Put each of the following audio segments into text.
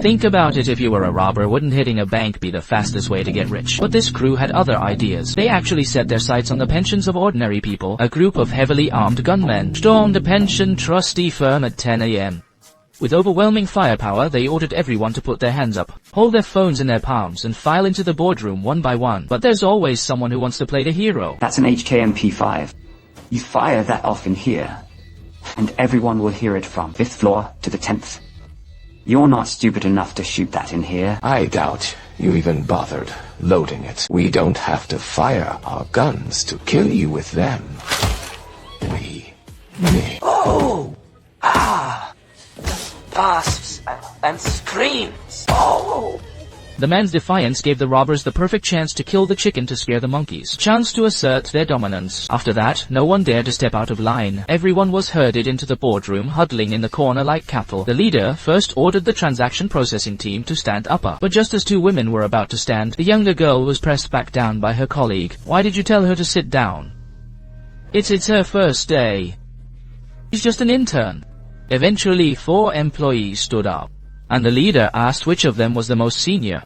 Think about it, if you were a robber, wouldn't hitting a bank be the fastest way to get rich? But this crew had other ideas. They actually set their sights on the pensions of ordinary people. A group of heavily armed gunmen stormed a pension trustee firm at 10 a.m. With overwhelming firepower, they ordered everyone to put their hands up, hold their phones in their palms, and file into the boardroom one by one. But there's always someone who wants to play the hero. That's an HKMP5. You fire that off in here, and everyone will hear it from 5th floor to the 10th. You're not stupid enough to shoot that in here. I doubt you even bothered loading it. We don't have to fire our guns to kill you with them. We may. Oh! Ah! Gasps and screams. Oh! The man's defiance gave the robbers the perfect chance to kill the chicken to scare the monkeys. Chance to assert their dominance. After that, no one dared to step out of line. Everyone was herded into the boardroom, huddling in the corner like cattle. The leader first ordered the transaction processing team to stand upper. But just as two women were about to stand, the younger girl was pressed back down by her colleague. Why did you tell her to sit down? It's her first day. She's just an intern. Eventually, 4 employees stood up, and the leader asked which of them was the most senior.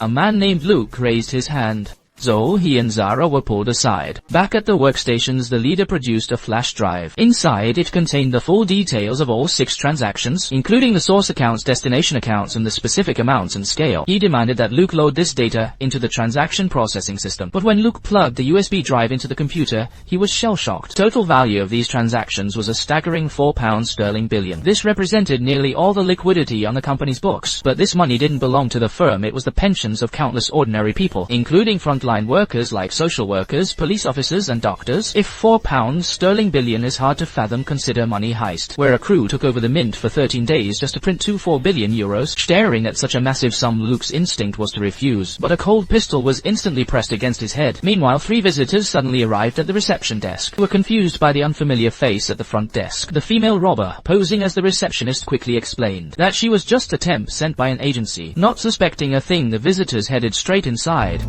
A man named Luke raised his hand. So he and Zara were pulled aside. Back at the workstations, the leader produced a flash drive. Inside, it contained the full details of all 6 transactions, including the source accounts, destination accounts, and the specific amounts and scale. He demanded that Luke load this data into the transaction processing system. But when Luke plugged the USB drive into the computer, he was shell-shocked. Total value of these transactions was a staggering £4 billion. This represented nearly all the liquidity on the company's books. But this money didn't belong to the firm, it was the pensions of countless ordinary people, including frontline workers like social workers, police officers, and doctors. If £4 billion is hard to fathom, consider Money Heist, where a crew took over the mint for 13 days just to print 24 billion euros. Staring at such a massive sum, Luke's instinct was to refuse, but a cold pistol was instantly pressed against his head. Meanwhile, 3 visitors suddenly arrived at the reception desk, who were confused by the unfamiliar face at the front desk. The female robber, posing as the receptionist, quickly explained that she was just a temp sent by an agency. Not suspecting a thing, the visitors headed straight inside.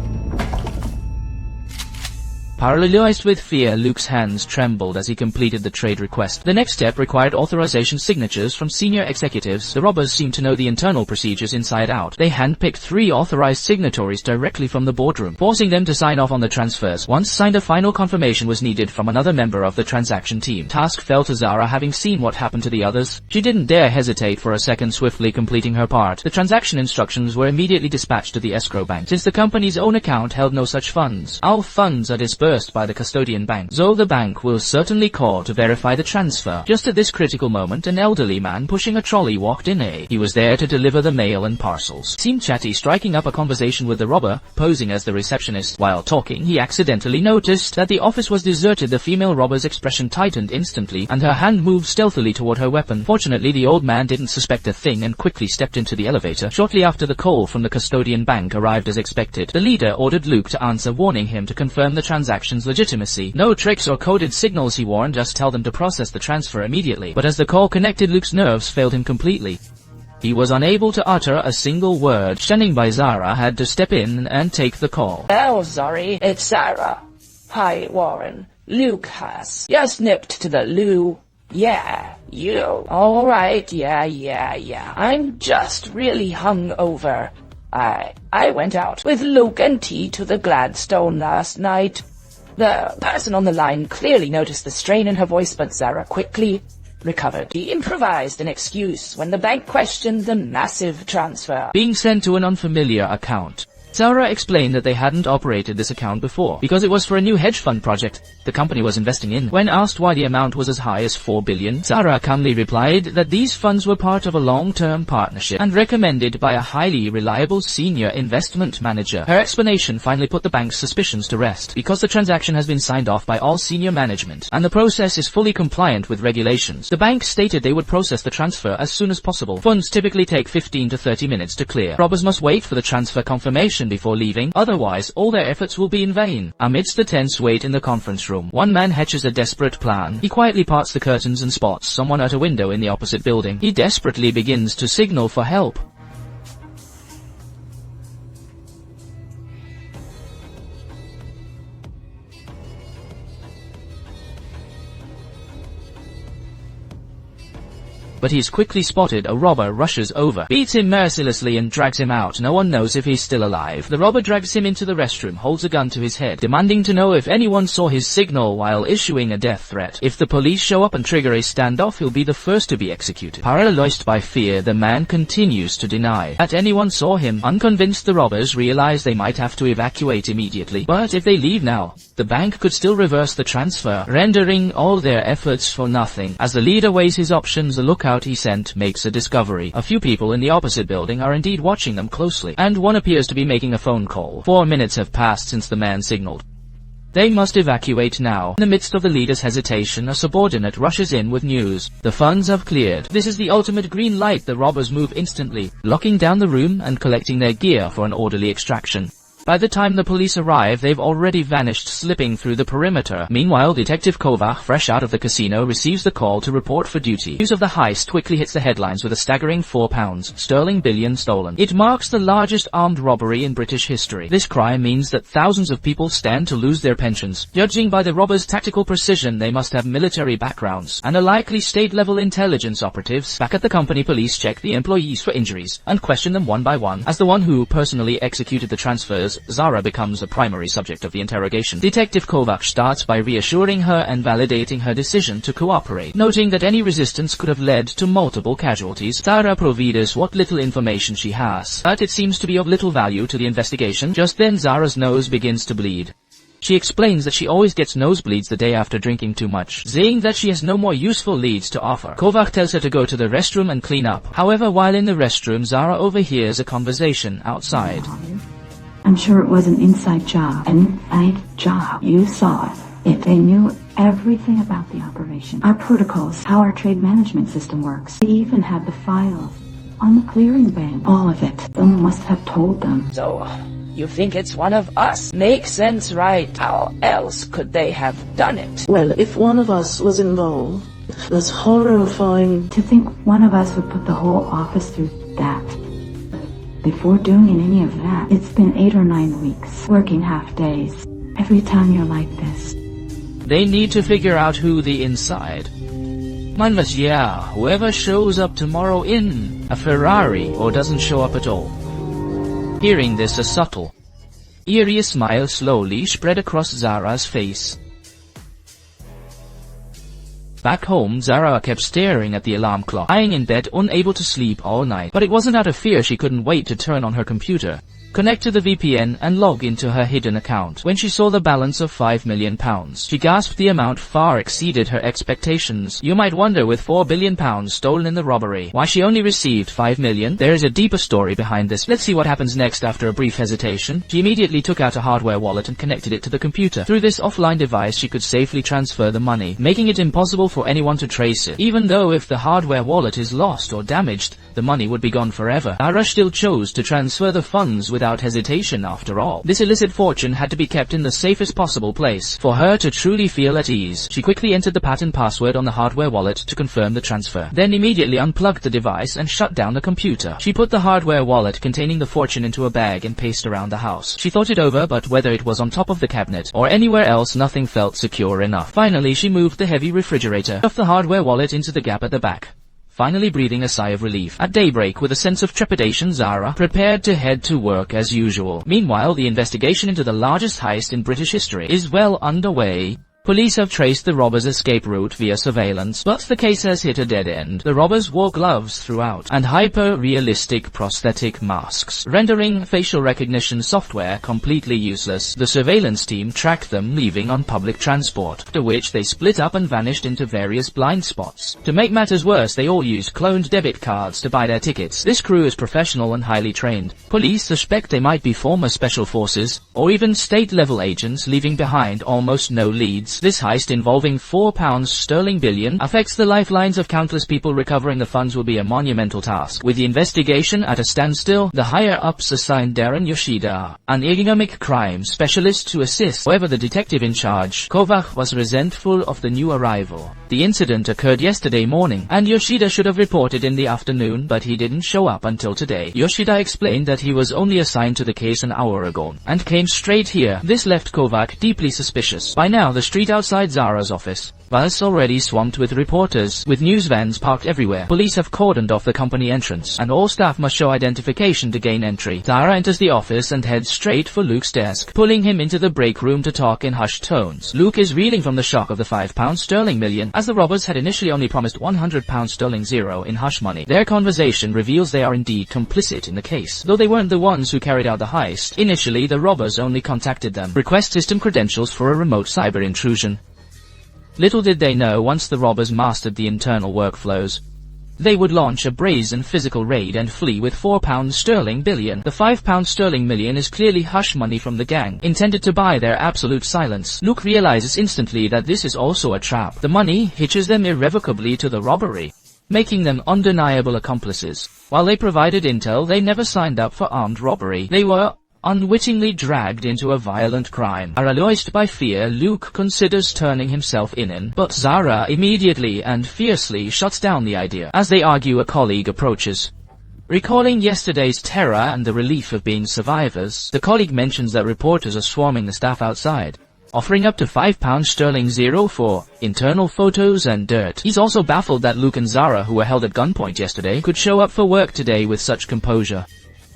Paralyzed with fear, Luke's hands trembled as he completed the trade request. The next step required authorization signatures from senior executives. The robbers seemed to know the internal procedures inside out. They handpicked 3 authorized signatories directly from the boardroom, forcing them to sign off on the transfers. Once signed, a final confirmation was needed from another member of the transaction team. Task fell to Zara, having seen what happened to the others. She didn't dare hesitate for a second, swiftly completing her part. The transaction instructions were immediately dispatched to the escrow bank, since the company's own account held no such funds. All funds are disbursed by the custodian bank, so the bank will certainly call to verify the transfer. Just at this critical moment, an elderly man pushing a trolley walked in. He was there to deliver the mail and parcels. Seemed chatty, striking up a conversation with the robber, posing as the receptionist. While talking, he accidentally noticed that the office was deserted. The female robber's expression tightened instantly, and her hand moved stealthily toward her weapon. Fortunately, the old man didn't suspect a thing and quickly stepped into the elevator. Shortly after, the call from the custodian bank arrived as expected. The leader ordered Luke to answer, warning him to confirm the transaction's legitimacy. No tricks or coded signals, he warned, just tell them to process the transfer immediately. But as the call connected, Luke's nerves failed him completely. He was unable to utter a single word. Standing by, Zara had to step in and take the call. Oh, sorry, it's Zara. Hi, Warren. Luke has just nipped to the loo. Yeah, you. Alright, yeah. I'm just really hungover. I went out with Luke and T to the Gladstone last night. The person on the line clearly noticed the strain in her voice, but Zara quickly recovered. He improvised an excuse when the bank questioned the massive transfer being sent to an unfamiliar account. Zara explained that they hadn't operated this account before, because it was for a new hedge fund project the company was investing in. When asked why the amount was as high as $4 billion, Zara calmly replied that these funds were part of a long-term partnership and recommended by a highly reliable senior investment manager. Her explanation finally put the bank's suspicions to rest, because the transaction has been signed off by all senior management, and the process is fully compliant with regulations. The bank stated they would process the transfer as soon as possible. Funds typically take 15 to 30 minutes to clear. Robbers must wait for the transfer confirmation before leaving, otherwise all their efforts will be in vain. Amidst the tense wait in the conference room, one man hatches a desperate plan. He quietly parts the curtains and spots someone at a window in the opposite building. He desperately begins to signal for help. but he's quickly spotted. A robber rushes over, beats him mercilessly and drags him out. No one knows if he's still alive. The robber drags him into the restroom, holds a gun to his head, demanding to know if anyone saw his signal while issuing a death threat. If the police show up and trigger a standoff, he'll be the first to be executed. Paralyzed by fear, the man continues to deny that anyone saw him. Unconvinced, the robbers realize they might have to evacuate immediately. But if they leave now, the bank could still reverse the transfer, rendering all their efforts for nothing. As the leader weighs his options, the lookout he sent makes a discovery. A few people in the opposite building are indeed watching them closely, and one appears to be making a phone call. 4 minutes have passed since the man signaled. They must evacuate now. In the midst of the leader's hesitation, a subordinate rushes in with news. The funds have cleared. This is the ultimate green light. The robbers move instantly, locking down the room and collecting their gear for an orderly extraction. By the time the police arrive, they've already vanished, slipping through the perimeter. Meanwhile, Detective Kovac, fresh out of the casino, receives the call to report for duty. News of the heist quickly hits the headlines with a staggering £4 billion stolen. It marks the largest armed robbery in British history. This crime means that thousands of people stand to lose their pensions. Judging by the robbers' tactical precision, they must have military backgrounds, and are likely state-level intelligence operatives. Back at the company, police check the employees for injuries and question them one by one. As the one who personally executed the transfers, Zara becomes the primary subject of the interrogation. Detective Kovac starts by reassuring her and validating her decision to cooperate, noting that any resistance could have led to multiple casualties. Zara provides what little information she has, but it seems to be of little value to the investigation. Just then, Zara's nose begins to bleed. She explains that she always gets nosebleeds the day after drinking too much, saying that she has no more useful leads to offer. Kovac tells her to go to the restroom and clean up. However, while in the restroom, Zara overhears a conversation outside. I'm sure it was an inside job. An inside job. You saw it. They knew everything about the operation. Our protocols, how our trade management system works. They even had the files on the clearing ban. All of it. Someone must have told them. So, you think it's one of us? Makes sense, right? How else could they have done it? Well, if one of us was involved, that's horrifying. To think one of us would put the whole office through that. Before doing any of that, it's been 8 or 9 weeks, working half days. Every time you're like this. They need to figure out who the inside. Mindless, yeah, whoever shows up tomorrow in a Ferrari or doesn't show up at all. Hearing this, a subtle, eerie smile slowly spread across Zara's face. Back home, Zara kept staring at the alarm clock, lying in bed unable to sleep all night. But it wasn't out of fear. She couldn't wait to turn on her computer, connect to the VPN and log into her hidden account. When she saw the balance of £5 million, she gasped. The amount far exceeded her expectations. You might wonder, with £4 billion stolen in the robbery, why she only received £5 million. There is a deeper story behind this. Let's see what happens next. After a brief hesitation, she immediately took out a hardware wallet and connected it to the computer. Through this offline device, she could safely transfer the money, making it impossible for anyone to trace it. Even though if the hardware wallet is lost or damaged, the money would be gone forever. Zara still chose to transfer the funds without hesitation. After all, this illicit fortune had to be kept in the safest possible place for her to truly feel at ease. She quickly entered the pattern password on the hardware wallet to confirm the transfer, then immediately unplugged the device and shut down the computer. She put the hardware wallet containing the fortune into a bag and paced around the house. She thought it over, but whether it was on top of the cabinet or anywhere else, nothing felt secure enough. Finally, she moved the heavy refrigerator, stuffed the hardware wallet into the gap at the back, finally breathing a sigh of relief. At daybreak, with a sense of trepidation, Zara prepared to head to work as usual. Meanwhile, the investigation into the largest heist in British history is well underway. Police have traced the robbers' escape route via surveillance, but the case has hit a dead end. The robbers wore gloves throughout, and hyper-realistic prosthetic masks, rendering facial recognition software completely useless. The surveillance team tracked them leaving on public transport, after which they split up and vanished into various blind spots. To make matters worse, they all used cloned debit cards to buy their tickets. This crew is professional and highly trained. Police suspect they might be former special forces, or even state-level agents, leaving behind almost no leads. This heist, involving £4 billion, affects the lifelines of countless people. Recovering the funds will be a monumental task. With the investigation at a standstill, the higher-ups assigned Darren Yoshida, an economic crime specialist, to assist. However, the detective in charge, Kovac, was resentful of the new arrival. The incident occurred yesterday morning, and Yoshida should have reported in the afternoon, but he didn't show up until today. Yoshida explained that he was only assigned to the case an hour ago, and came straight here. This left Kovac deeply suspicious. By now, the street outside Zara's office, bus already swamped with reporters, with news vans parked everywhere. Police have cordoned off the company entrance, and all staff must show identification to gain entry. Zara enters the office and heads straight for Luke's desk, pulling him into the break room to talk in hushed tones. Luke is reeling from the shock of the £5 million, as the robbers had initially only promised £100 in hush money. Their conversation reveals they are indeed complicit in the case, though they weren't the ones who carried out the heist. Initially, the robbers only contacted them, request system credentials for a remote cyber intrusion. Little did they know, once the robbers mastered the internal workflows, they would launch a brazen physical raid and flee with £4 billion. The £5 million is clearly hush money from the gang, intended to buy their absolute silence. Luke realizes instantly that this is also a trap. The money hitches them irrevocably to the robbery, making them undeniable accomplices. While they provided intel, they never signed up for armed robbery. They were unwittingly dragged into a violent crime. Paralyzed by fear, Luke considers turning himself in, but Zara immediately and fiercely shuts down the idea. As they argue, a colleague approaches. Recalling yesterday's terror and the relief of being survivors, the colleague mentions that reporters are swarming the staff outside, offering up to £5 for internal photos and dirt. He's also baffled that Luke and Zara, who were held at gunpoint yesterday, could show up for work today with such composure.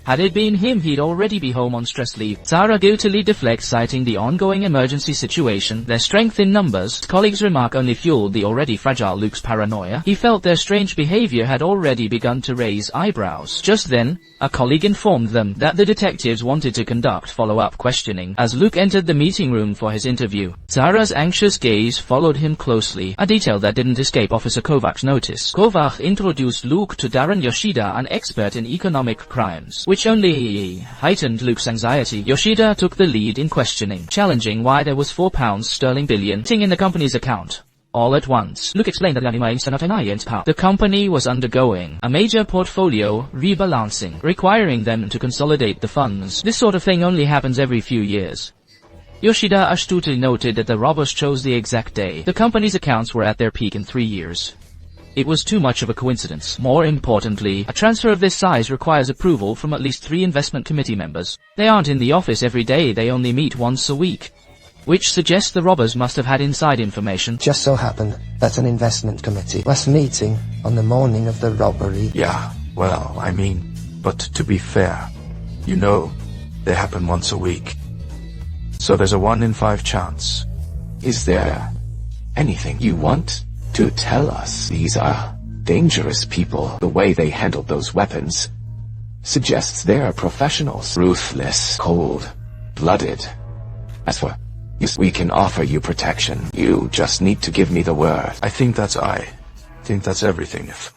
Had it been him, he'd already be home on stress leave. Zara guiltily deflects, citing the ongoing emergency situation. Their strength in numbers, colleagues' remark, only fueled the already fragile Luke's paranoia. He felt their strange behavior had already begun to raise eyebrows. Just then, a colleague informed them that the detectives wanted to conduct follow-up questioning. As Luke entered the meeting room for his interview, Zara's anxious gaze followed him closely, a detail that didn't escape Officer Kovach's notice. Kovach introduced Luke to Darren Yoshida, an expert in economic crimes, which only heightened Luke's anxiety. Yoshida took the lead in questioning, challenging why there was £4 billion in the company's account. All at once, Luke explained that the company was undergoing a major portfolio rebalancing, requiring them to consolidate the funds. This sort of thing only happens every few years. Yoshida astutely noted that the robbers chose the exact day the company's accounts were at their peak in 3 years. It was too much of a coincidence. More importantly, a transfer of this size requires approval from at least 3 investment committee members. They aren't in the office every day, they only meet once a week, which suggests the robbers must have had inside information. Just so happened that an investment committee was meeting on the morning of the robbery. Yeah, well, I mean, but to be fair, you know, they happen once a week. So there's a 1 in 5 chance. Is there anything you want to tell us? These are dangerous people. The way they handled those weapons suggests they're professionals. Ruthless, cold-blooded. As for yes, we can offer you protection. You just need to give me the word. I think that's everything. If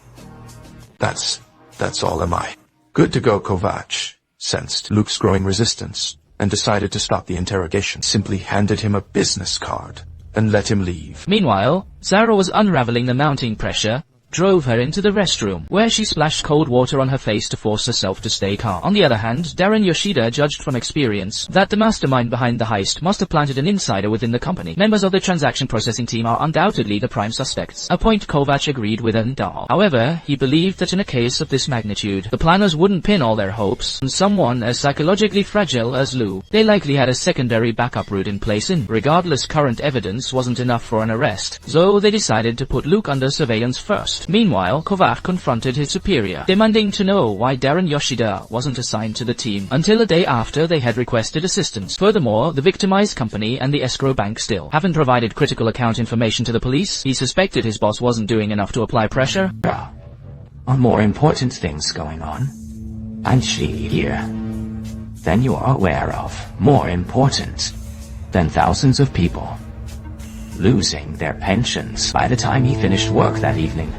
that's all, am I? Good to go. Kovach sensed Luke's growing resistance and decided to stop the interrogation. Simply handed him a business card and let him leave. Meanwhile, Zara was unraveling the mounting pressure, drove her into the restroom, where she splashed cold water on her face to force herself to stay calm. On the other hand, Darren Yoshida judged from experience that the mastermind behind the heist must have planted an insider within the company. Members of the transaction processing team are undoubtedly the prime suspects, a point Kovach agreed with and all. However, he believed that in a case of this magnitude, the planners wouldn't pin all their hopes on someone as psychologically fragile as Lou. They likely had a secondary backup route in place, and regardless, current evidence wasn't enough for an arrest, so they decided to put Luke under surveillance first. Meanwhile, Kovach confronted his superior, demanding to know why Darren Yoshida wasn't assigned to the team until a day after they had requested assistance. Furthermore, the victimized company and the escrow bank still haven't provided critical account information to the police. He suspected his boss wasn't doing enough to apply pressure. Are more important things going on? And she here. Then you are aware of more important than thousands of people losing their pensions by the time he finished work that evening.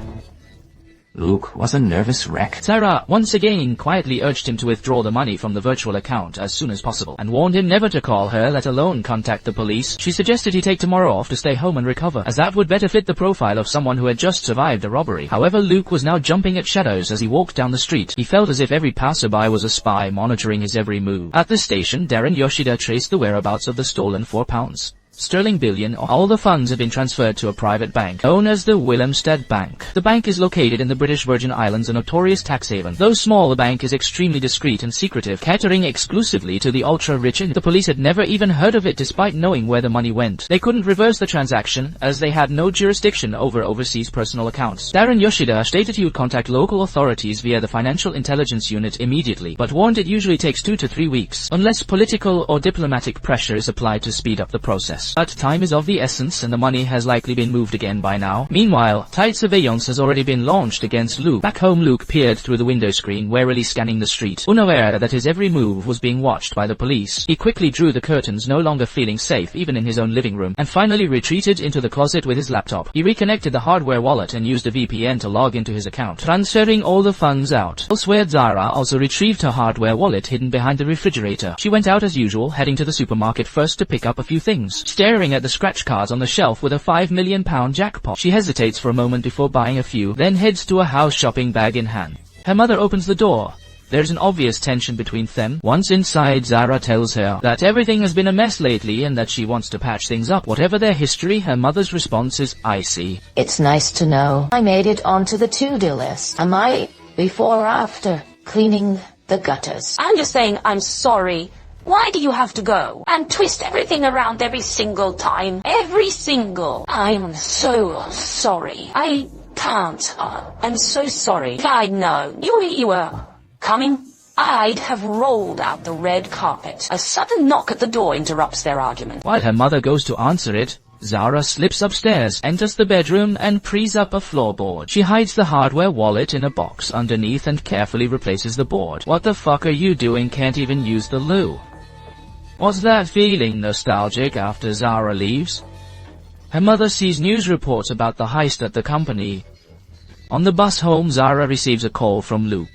Luke was a nervous wreck. Zara once again quietly urged him to withdraw the money from the virtual account as soon as possible, and warned him never to call her, let alone contact the police. She suggested he take tomorrow off to stay home and recover, as that would better fit the profile of someone who had just survived a robbery. However, Luke was now jumping at shadows as he walked down the street. He felt as if every passerby was a spy monitoring his every move. At the station, Darren Yoshida traced the whereabouts of the stolen £4. sterling billion. All the funds have been transferred to a private bank known as the Willemstad Bank. The bank is located in the British Virgin Islands, a notorious tax haven. Though small, the bank is extremely discreet and secretive, catering exclusively to the ultra-rich, and the police had never even heard of it despite knowing where the money went. They couldn't reverse the transaction as they had no jurisdiction over overseas personal accounts. Darren Yoshida stated he would contact local authorities via the Financial Intelligence Unit immediately, but warned it usually takes 2 to 3 weeks, unless political or diplomatic pressure is applied to speed up the process. But time is of the essence, and the money has likely been moved again by now. Meanwhile, tight surveillance has already been launched against Luke. Back home, Luke peered through the window screen, warily scanning the street, unaware that his every move was being watched by the police. He quickly drew the curtains, no longer feeling safe even in his own living room, and finally retreated into the closet with his laptop. He reconnected the hardware wallet and used a VPN to log into his account, transferring all the funds out. Elsewhere, Zara also retrieved her hardware wallet hidden behind the refrigerator. She went out as usual, heading to the supermarket first to pick up a few things. Staring at the scratch cards on the shelf with a £5 million jackpot, she hesitates for a moment before buying a few, then heads to a house shopping bag in hand. Her mother opens the door. There's an obvious tension between them. Once inside, Zara tells her that everything has been a mess lately and that she wants to patch things up. Whatever their history, her mother's response is, "I see. It's nice to know I made it onto the to-do list. Am I before or after cleaning the gutters?" I'm just saying I'm sorry. Why do you have to go and twist everything around every single time? Every single. I'm so sorry. I can't. I'm so sorry. If I'd known you were coming, I'd have rolled out the red carpet. A sudden knock at the door interrupts their argument. While her mother goes to answer it, Zara slips upstairs, enters the bedroom, and prees up a floorboard. She hides the hardware wallet in a box underneath and carefully replaces the board. What the fuck are you doing? Can't even use the loo. Was that feeling nostalgic after Zara leaves? Her mother sees news reports about the heist at the company. On the bus home, Zara receives a call from Luke.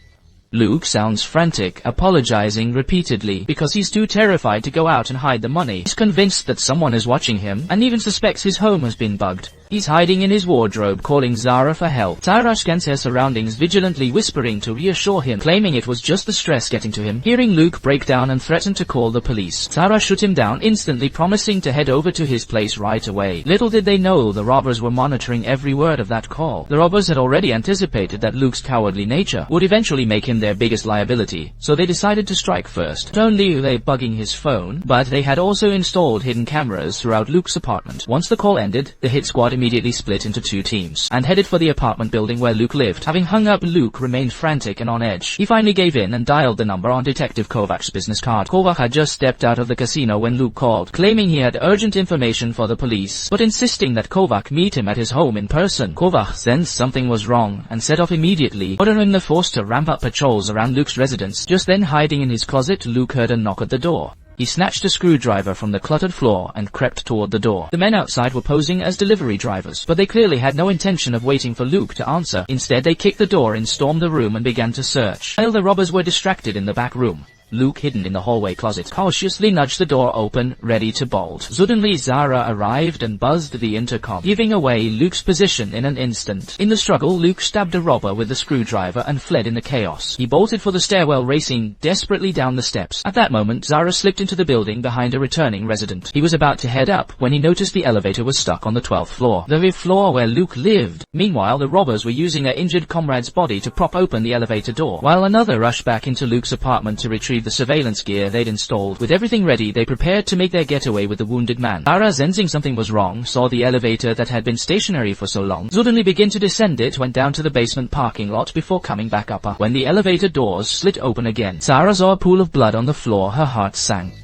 Luke sounds frantic, apologizing repeatedly because he's too terrified to go out and hide the money. He's convinced that someone is watching him and even suspects his home has been bugged. He's hiding in his wardrobe, calling Zara for help. Zara scans her surroundings, vigilantly whispering to reassure him, claiming it was just the stress getting to him. Hearing Luke break down and threaten to call the police, Zara shut him down instantly, promising to head over to his place right away. Little did they know the robbers were monitoring every word of that call. The robbers had already anticipated that Luke's cowardly nature would eventually make him their biggest liability, so they decided to strike first. Not only were they bugging his phone, but they had also installed hidden cameras throughout Luke's apartment. Once the call ended, the hit squad immediately split into 2 teams and headed for the apartment building where Luke lived. Having hung up, Luke remained frantic and on edge. He finally gave in and dialed the number on Detective Kovac's business card. Kovac had just stepped out of the casino when Luke called, claiming he had urgent information for the police, but insisting that Kovac meet him at his home in person. Kovac sensed something was wrong and set off immediately, ordering the force to ramp up patrols around Luke's residence. Just then, hiding in his closet, Luke heard a knock at the door. He snatched a screwdriver from the cluttered floor and crept toward the door. The men outside were posing as delivery drivers, but they clearly had no intention of waiting for Luke to answer. Instead, they kicked the door in, stormed the room, and began to search. While the robbers were distracted in the back room, Luke, hidden in the hallway closet, cautiously nudged the door open, ready to bolt. Suddenly, Zara arrived and buzzed the intercom, giving away Luke's position in an instant. In the struggle, Luke stabbed a robber with the screwdriver and fled in the chaos. He bolted for the stairwell, racing desperately down the steps. At that moment, Zara slipped into the building behind a returning resident. He was about to head up when he noticed the elevator was stuck on the 12th floor, the very floor where Luke lived. Meanwhile, the robbers were using their injured comrade's body to prop open the elevator door, while another rushed back into Luke's apartment to retrieve the surveillance gear they'd installed. With everything ready, they prepared to make their getaway with the wounded man. Zara, sensing something was wrong, saw the elevator that had been stationary for so long suddenly begin to descend. It went down to the basement parking lot before coming back up. When the elevator doors split open again, Zara saw a pool of blood on the floor. Her heart sank.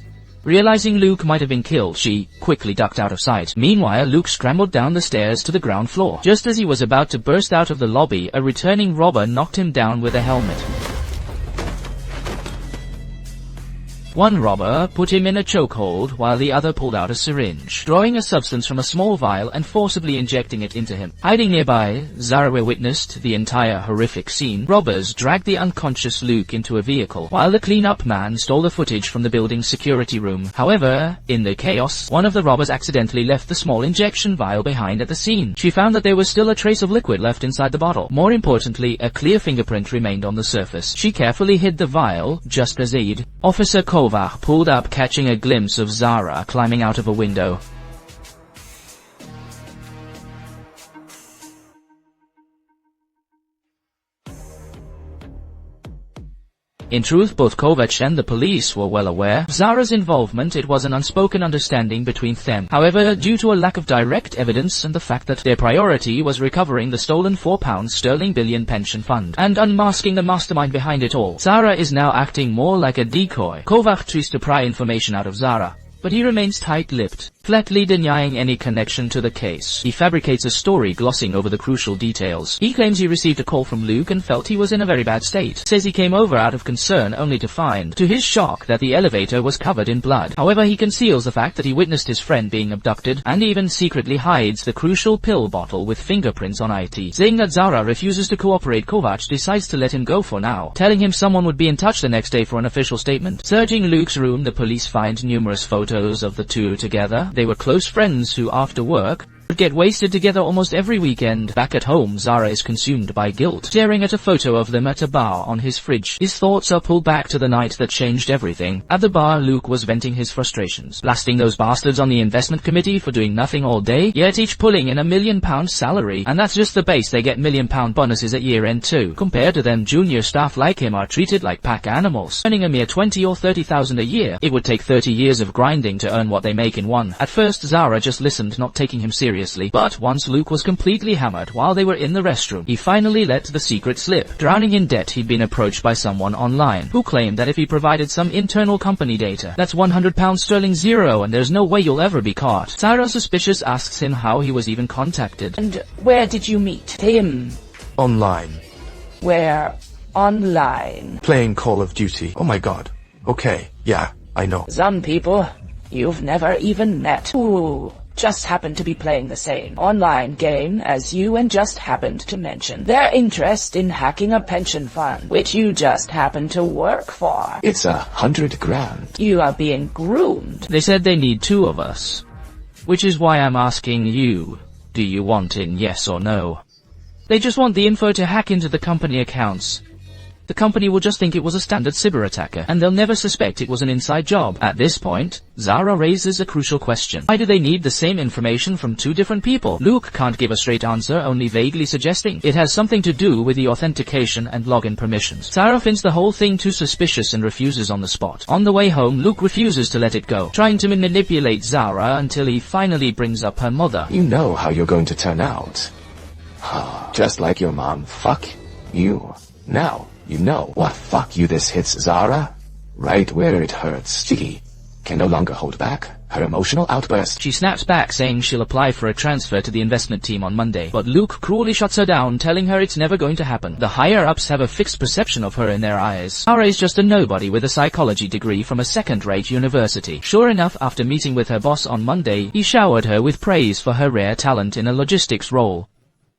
Realizing Luke might have been killed, she quickly ducked out of sight. Meanwhile, Luke scrambled down the stairs to the ground floor. Just as he was about to burst out of the lobby, a returning robber knocked him down with a helmet. One robber put him in a chokehold while the other pulled out a syringe, drawing a substance from a small vial and forcibly injecting it into him. Hiding nearby, Zara witnessed the entire horrific scene. Robbers dragged the unconscious Luke into a vehicle, while the clean-up man stole the footage from the building's security room. However, in the chaos, one of the robbers accidentally left the small injection vial behind at the scene. She found that there was still a trace of liquid left inside the bottle. More importantly, a clear fingerprint remained on the surface. She carefully hid the vial, just as Officer Kovac pulled up, catching a glimpse of Zara climbing out of a window. In truth, both Kovac and the police were well aware of Zara's involvement. It was an unspoken understanding between them. However, due to a lack of direct evidence and the fact that their priority was recovering the stolen £4 billion pension fund and unmasking the mastermind behind it all, Zara is now acting more like a decoy. Kovac tries to pry information out of Zara, but he remains tight-lipped, flatly denying any connection to the case. He fabricates a story glossing over the crucial details. He claims he received a call from Luke and felt he was in a very bad state. Says he came over out of concern only to find, to his shock, that the elevator was covered in blood. However, he conceals the fact that he witnessed his friend being abducted and even secretly hides the crucial pill bottle with fingerprints on it. Saying that Zara refuses to cooperate, Kovac decides to let him go for now, telling him someone would be in touch the next day for an official statement. Searching Luke's room, the police find numerous photos of the two together. They were close friends who, after work, would get wasted together almost every weekend. Back at home, Zara is consumed by guilt, staring at a photo of them at a bar on his fridge. His thoughts are pulled back to the night that changed everything. At the bar, Luke was venting his frustrations, blasting those bastards on the investment committee for doing nothing all day, yet each pulling in £1 million salary, and that's just the base. They get £1 million bonuses at year-end too. Compared to them, junior staff like him are treated like pack animals, earning a mere 20 or 30,000 a year. It would take 30 years of grinding to earn what they make in one. At first, Zara just listened, not taking him seriously. But once Luke was completely hammered while they were in the restroom, he finally let the secret slip. Drowning in debt, he'd been approached by someone online who claimed that if he provided some internal company data, that's £100 zero and there's no way you'll ever be caught. Zara, suspicious, asks him how he was even contacted. And where did you meet him? Online. Where? Online. Playing Call of Duty. Oh my god. Okay, yeah, I know. Some people you've never even met who just happened to be playing the same online game as you and just happened to mention their interest in hacking a pension fund, which you just happened to work for. It's 100 grand. You are being groomed. They said they need two of us, which is why I'm asking you, do you want in, yes or no? They just want the info to hack into the company accounts. The company will just think it was a standard cyber attacker, and they'll never suspect it was an inside job. At this point, Zara raises a crucial question. Why do they need the same information from two different people? Luke can't give a straight answer, only vaguely suggesting it has something to do with the authentication and login permissions. Zara finds the whole thing too suspicious and refuses on the spot. On the way home, Luke refuses to let it go, trying to manipulate Zara until he finally brings up her mother. You know how you're going to turn out. Just like your mom. Fuck you. Now, you know what fuck you this hits Zara? Right where it hurts. She can no longer hold back her emotional outburst. She snaps back, saying she'll apply for a transfer to the investment team on Monday, but Luke cruelly shuts her down, telling her it's never going to happen. The higher-ups have a fixed perception of her in their eyes. Zara is just a nobody with a psychology degree from a second-rate university. Sure enough, after meeting with her boss on Monday, he showered her with praise for her rare talent in a logistics role.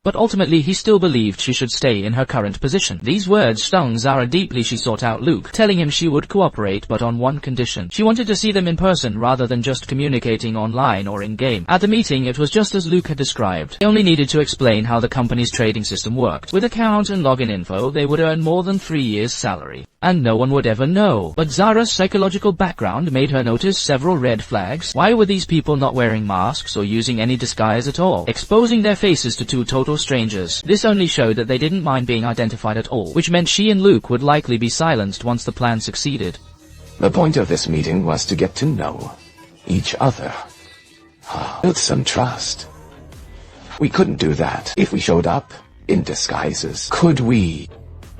But ultimately he still believed she should stay in her current position. These words stung Zara deeply. She sought out Luke, telling him she would cooperate but on one condition. She wanted to see them in person rather than just communicating online or in-game. At the meeting it was just as Luke had described. They only needed to explain how the company's trading system worked. With account and login info they would earn more than 3 years' salary. And no one would ever know. But Zara's psychological background made her notice several red flags. Why were these people not wearing masks or using any disguise at all, exposing their faces to two total strangers? This only showed that they didn't mind being identified at all, which meant she and Luke would likely be silenced once the plan succeeded. The point of this meeting was to get to know each other. Build some trust. We couldn't do that if we showed up in disguises, could we?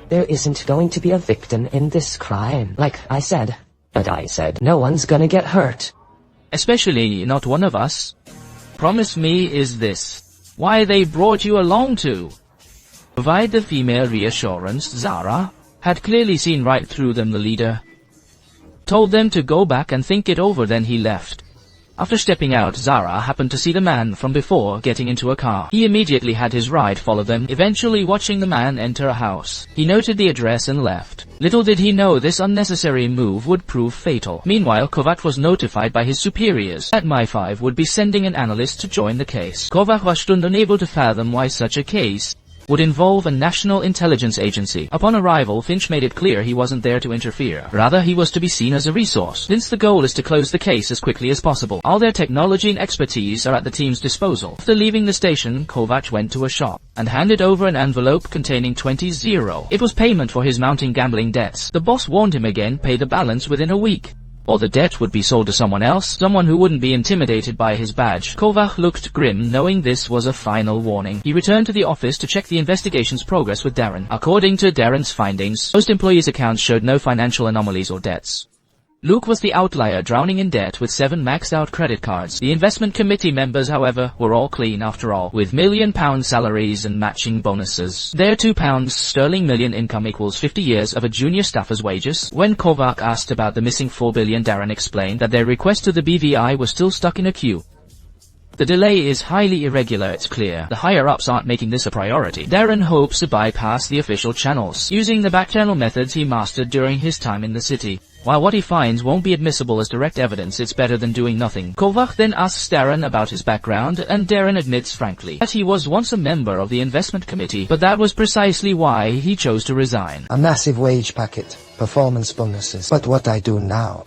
There isn't going to be a victim in this crime, like I said. But I said no one's gonna get hurt. Especially not one of us. Promise me is this why they brought you along to provide the female reassurance? Zara had clearly seen right through them. The leader told them to go back and think it over, then he left. After stepping out, Zara happened to see the man from before getting into a car. He immediately had his ride follow them, eventually watching the man enter a house. He noted the address and left. Little did he know this unnecessary move would prove fatal. Meanwhile, Kovac was notified by his superiors that MI5 would be sending an analyst to join the case. Kovac was unable to fathom why such a case would involve a national intelligence agency. Upon arrival, Finch made it clear he wasn't there to interfere. Rather, he was to be seen as a resource, since the goal is to close the case as quickly as possible. All their technology and expertise are at the team's disposal. After leaving the station, Kovac went to a shop and handed over an envelope containing 20,000. It was payment for his mounting gambling debts. The boss warned him again, pay the balance within a week, or the debt would be sold to someone else, someone who wouldn't be intimidated by his badge. Kovac looked grim, knowing this was a final warning. He returned to the office to check the investigation's progress with Darren. According to Darren's findings, most employees' accounts showed no financial anomalies or debts. Luke was the outlier, drowning in debt with 7 maxed-out credit cards. The investment committee members, however, were all clean after all, with £1,000,000 salaries and matching bonuses. Their £2 million income equals 50 years of a junior staffer's wages. When Kovac asked about the missing $4 billion, Darren explained that their request to the BVI was still stuck in a queue. The delay is highly irregular, it's clear. The higher-ups aren't making this a priority. Darren hopes to bypass the official channels, using the back-channel methods he mastered during his time in the city. While what he finds won't be admissible as direct evidence, it's better than doing nothing. Kovac then asks Darren about his background, and Darren admits frankly that he was once a member of the investment committee, but that was precisely why he chose to resign. A massive wage packet, performance bonuses. But what I do now,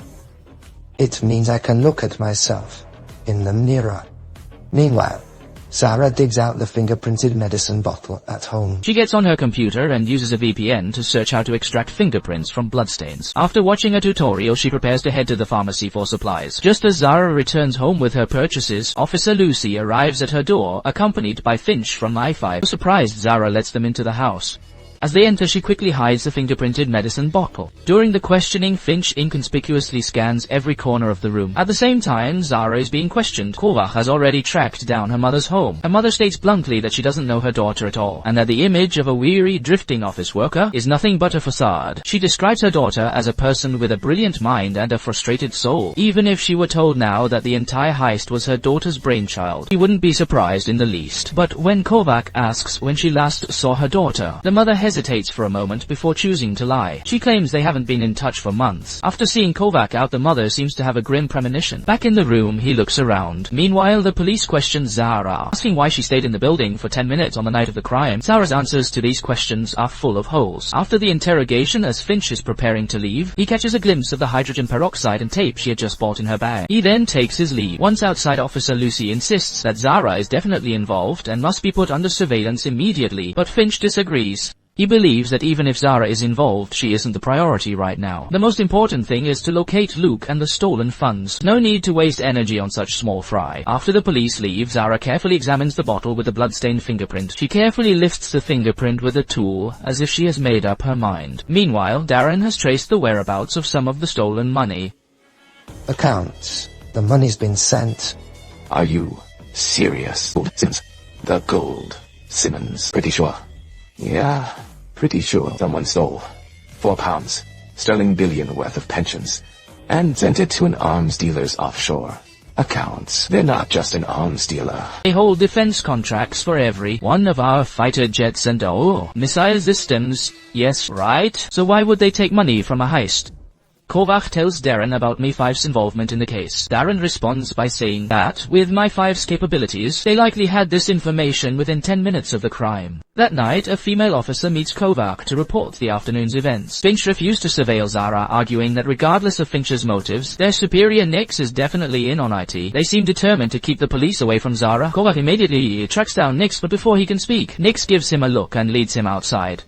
it means I can look at myself in the mirror. Meanwhile, Sarah digs out the fingerprinted medicine bottle at home. She gets on her computer and uses a VPN to search how to extract fingerprints from bloodstains. After watching a tutorial, she prepares to head to the pharmacy for supplies. Just as Zara returns home with her purchases, Officer Lucy arrives at her door, accompanied by Finch from I-5. Surprised, Zara lets them into the house. As they enter, she quickly hides the fingerprinted medicine bottle. During the questioning, Finch inconspicuously scans every corner of the room. At the same time, Zara is being questioned. Kovac has already tracked down her mother's home. Her mother states bluntly that she doesn't know her daughter at all, and that the image of a weary, drifting office worker is nothing but a facade. She describes her daughter as a person with a brilliant mind and a frustrated soul. Even if she were told now that the entire heist was her daughter's brainchild, she wouldn't be surprised in the least. But when Kovac asks when she last saw her daughter, the mother hesitates for a moment before choosing to lie. She claims they haven't been in touch for months. After seeing Kovac out, the mother seems to have a grim premonition. Back in the room, he looks around. Meanwhile, the police question Zara, asking why she stayed in the building for 10 minutes on the night of the crime. Zara's answers to these questions are full of holes. After the interrogation, as Finch is preparing to leave, he catches a glimpse of the hydrogen peroxide and tape she had just bought in her bag. He then takes his leave. Once outside, Officer Lucy insists that Zara is definitely involved and must be put under surveillance immediately, but Finch disagrees. He believes that even if Zara is involved, she isn't the priority right now. The most important thing is to locate Luke and the stolen funds. No need to waste energy on such small fry. After the police leave, Zara carefully examines the bottle with the bloodstained fingerprint. She carefully lifts the fingerprint with a tool, as if she has made up her mind. Meanwhile, Darren has traced the whereabouts of some of the stolen money. Accounts. The money's been sent. Are you serious? Simmons. The gold. Simmons. Pretty sure. Yeah, pretty sure someone stole £4 billion worth of pensions and sent it to an arms dealer's offshore accounts. They're not just an arms dealer. They hold defense contracts for every one of our fighter jets and missile systems. Yes, right? So why would they take money from a heist? Kovac tells Darren about Mi-5's involvement in the case. Darren responds by saying that, with Mi-5's capabilities, they likely had this information within 10 minutes of the crime. That night, a female officer meets Kovac to report the afternoon's events. Finch refused to surveil Zara, arguing that regardless of Finch's motives, their superior Nix is definitely in on IT. They seem determined to keep the police away from Zara. Kovac immediately tracks down Nix, but before he can speak, Nix gives him a look and leads him outside.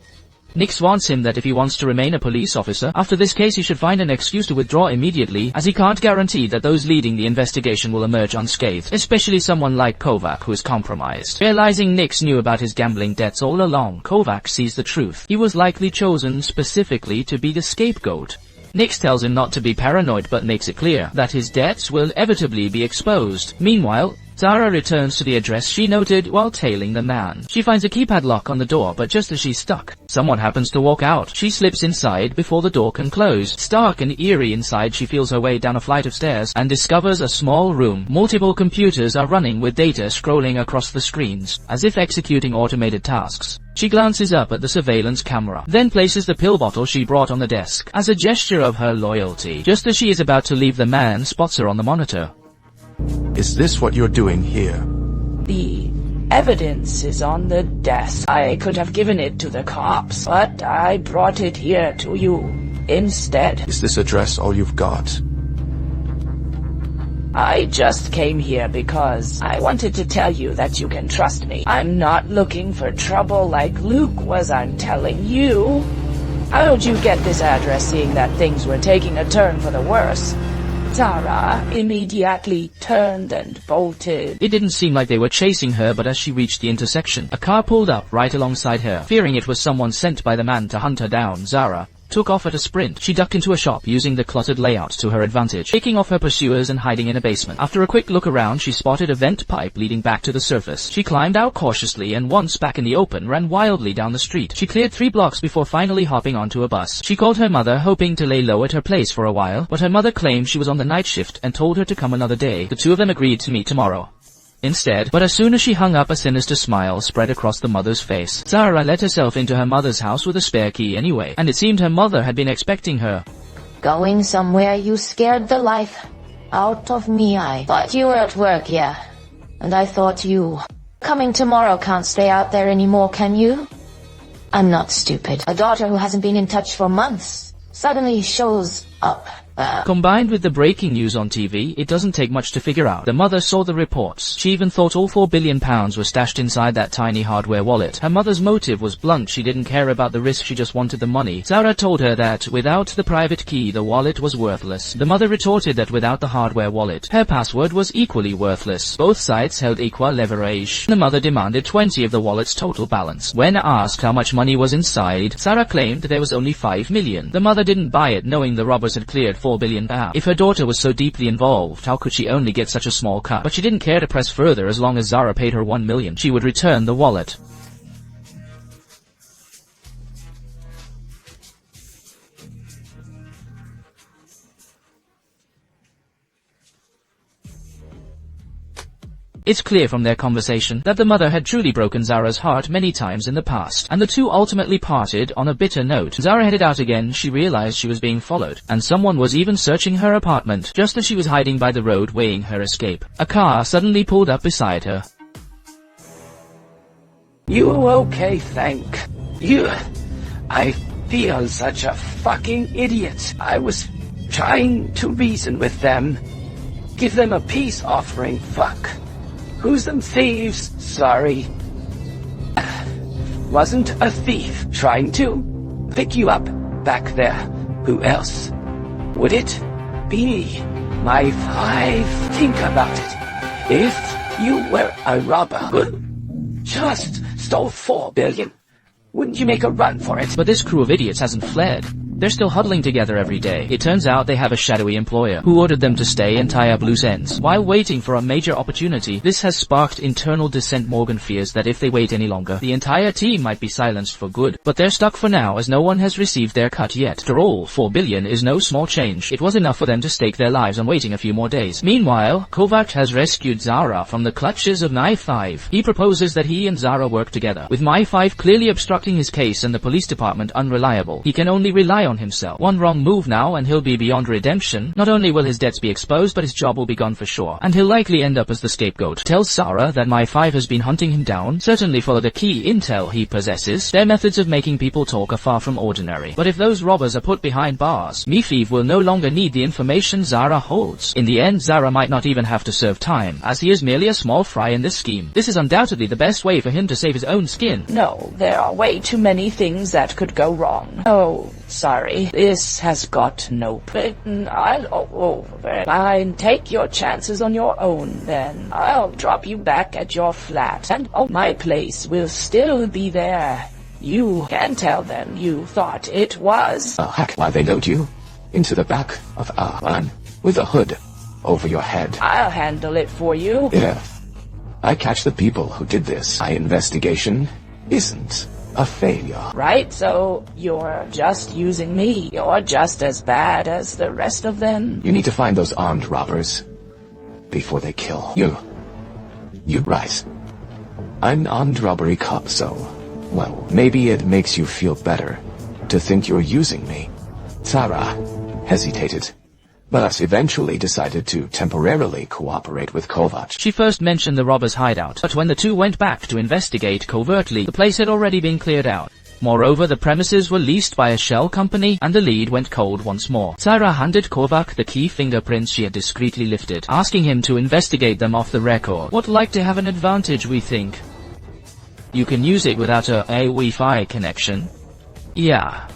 Nix warns him that if he wants to remain a police officer, after this case he should find an excuse to withdraw immediately, as he can't guarantee that those leading the investigation will emerge unscathed, especially someone like Kovac who is compromised. Realizing Nix knew about his gambling debts all along, Kovac sees the truth. He was likely chosen specifically to be the scapegoat. Nix tells him not to be paranoid but makes it clear that his debts will inevitably be exposed. Meanwhile, Zara returns to the address she noted while tailing the man. She finds a keypad lock on the door, but just as she's stuck, someone happens to walk out. She slips inside before the door can close. Stark and eerie inside, she feels her way down a flight of stairs and discovers a small room. Multiple computers are running with data scrolling across the screens, as if executing automated tasks. She glances up at the surveillance camera, then places the pill bottle she brought on the desk, as a gesture of her loyalty. Just as she is about to leave, the man spots her on the monitor. Is this what you're doing here? The evidence is on the desk. I could have given it to the cops, but I brought it here to you instead. Is this address all you've got? I just came here because I wanted to tell you that you can trust me. I'm not looking for trouble like Luke was, I'm telling you. How'd you get this address seeing that things were taking a turn for the worse? Zara immediately turned and bolted. It didn't seem like they were chasing her, but as she reached the intersection, a car pulled up right alongside her. Fearing it was someone sent by the man to hunt her down, Zara took off at a sprint. She ducked into a shop using the cluttered layout to her advantage, shaking off her pursuers and hiding in a basement. After a quick look around, she spotted a vent pipe leading back to the surface. She climbed out cautiously and once back in the open, ran wildly down the street. She cleared 3 blocks before finally hopping onto a bus. She called her mother, hoping to lay low at her place for a while, but her mother claimed she was on the night shift and told her to come another day. The two of them agreed to meet tomorrow instead, but as soon as she hung up, a sinister smile spread across the mother's face. Zara let herself into her mother's house with a spare key anyway, and it seemed her mother had been expecting her. Going somewhere? You scared the life out of me. I thought you were at work, yeah. And I thought you coming tomorrow can't stay out there anymore, can you? I'm not stupid. A daughter who hasn't been in touch for months suddenly shows up. Combined with the breaking news on TV, it doesn't take much to figure out. The mother saw the reports. She even thought all £4 billion were stashed inside that tiny hardware wallet. Her mother's motive was blunt. She didn't care about the risk, she just wanted the money. Zara told her that without the private key, the wallet was worthless. The mother retorted that without the hardware wallet, her password was equally worthless. Both sides held equal leverage. The mother demanded 20 of the wallet's total balance. When asked how much money was inside, Zara claimed there was only 5 million. The mother didn't buy it, knowing the robbers had cleared £4 billion. If her daughter was so deeply involved, how could she only get such a small cut? But she didn't care to press further. As long as Zara paid her 1 million, she would return the wallet. It's clear from their conversation that the mother had truly broken Zara's heart many times in the past, and the two ultimately parted on a bitter note. Zara headed out again. She realized she was being followed, and someone was even searching her apartment. Just as she was hiding by the road weighing her escape, a car suddenly pulled up beside her. You okay, thank you. I feel such a fucking idiot. I was trying to reason with them. Give them a peace offering, fuck. Who's them thieves? Sorry. Wasn't a thief trying to pick you up back there. Who else would it be? My 5. Think about it. If you were a robber who just stole 4 billion, wouldn't you make a run for it? But this crew of idiots hasn't fled. They're still huddling together every day. It turns out they have a shadowy employer who ordered them to stay and tie up loose ends while waiting for a major opportunity. This has sparked internal dissent. Morgan fears that if they wait any longer, the entire team might be silenced for good. But they're stuck for now, as no one has received their cut yet. After all, 4 billion is no small change. It was enough for them to stake their lives on waiting a few more days. Meanwhile, Kovac has rescued Zara from the clutches of My 5. He proposes that he and Zara work together. With My 5 clearly obstructing his case and the police department unreliable, he can only rely on himself. One wrong move now and he'll be beyond redemption. Not only will his debts be exposed, but his job will be gone for sure, and he'll likely end up as the scapegoat. Tells Zara that My 5 has been hunting him down, certainly for the key intel he possesses. Their methods of making people talk are far from ordinary. But if those robbers are put behind bars, My 5 will no longer need the information Zara holds. In the end, Zara might not even have to serve time, as he is merely a small fry in this scheme. This is undoubtedly the best way for him to save his own skin. No, there are way too many things that could go wrong. Oh, sorry. This has got no written. Fine, take your chances on your own then. I'll drop you back at your flat, and my place will still be there. You can tell them you thought it was a hack while they load you into the back of a van with a hood over your head. I'll handle it for you. If I catch the people who did this, my investigation isn't a failure. Right, so you're just using me. You're just as bad as the rest of them. You need to find those armed robbers before they kill you. You're right. I'm an armed robbery cop, so, well, maybe it makes you feel better to think you're using me. Zara hesitated, but eventually decided to temporarily cooperate with Kovac. She first mentioned the robbers' hideout, but when the two went back to investigate covertly, the place had already been cleared out. Moreover, the premises were leased by a shell company, and the lead went cold once more. Zaira handed Kovac the key fingerprints she had discreetly lifted, asking him to investigate them off the record. Would like to have an advantage, we think. You can use it without a Wi-Fi connection? Yeah.